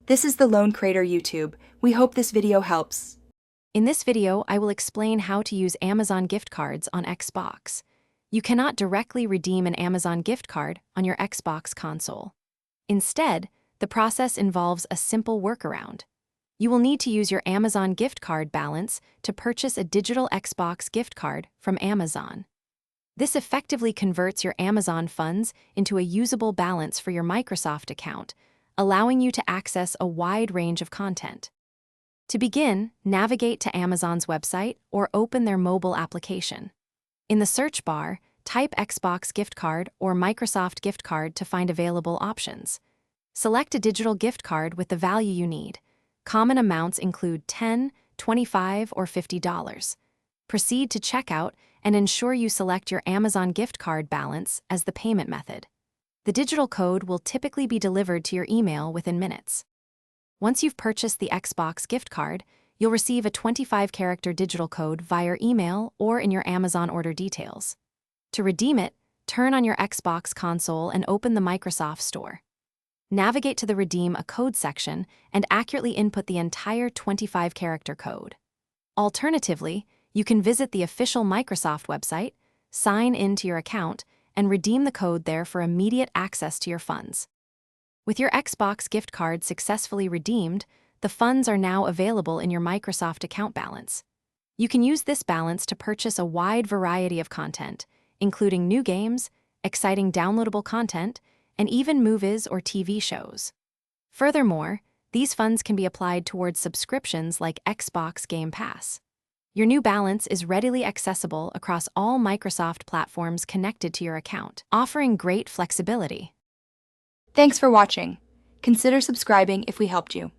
This is the Lone Crater YouTube. We hope this video helps. In this video, I will explain how to use Amazon gift cards on Xbox. You cannot directly redeem an Amazon gift card on your Xbox console. Instead, the process involves a simple workaround. You will need to use your Amazon gift card balance to purchase a digital Xbox gift card from Amazon. This effectively converts your Amazon funds into a usable balance for your Microsoft account, allowing you to access a wide range of content. To begin, navigate to Amazon's website or open their mobile application. In the search bar, type Xbox gift card or Microsoft gift card to find available options. Select a digital gift card with the value you need. Common amounts include $10, $25, or $50. Proceed to checkout and ensure you select your Amazon gift card balance as the payment method. The digital code will typically be delivered to your email within minutes. Once you've purchased the Xbox gift card, you'll receive a 25-character digital code via email or in your Amazon order details. To redeem it, turn on your Xbox console and open the Microsoft Store. Navigate to the Redeem a Code section and accurately input the entire 25-character code. Alternatively, you can visit the official Microsoft website, sign in to your account, and redeem the code there for immediate access to your funds. With your Xbox gift card successfully redeemed, the funds are now available in your Microsoft account balance. You can use this balance to purchase a wide variety of content, including new games, exciting downloadable content, and even movies or TV shows. Furthermore, these funds can be applied towards subscriptions like Xbox Game Pass. Your new balance is readily accessible across all Microsoft platforms connected to your account, offering great flexibility. Thanks for watching. Consider subscribing if we helped you.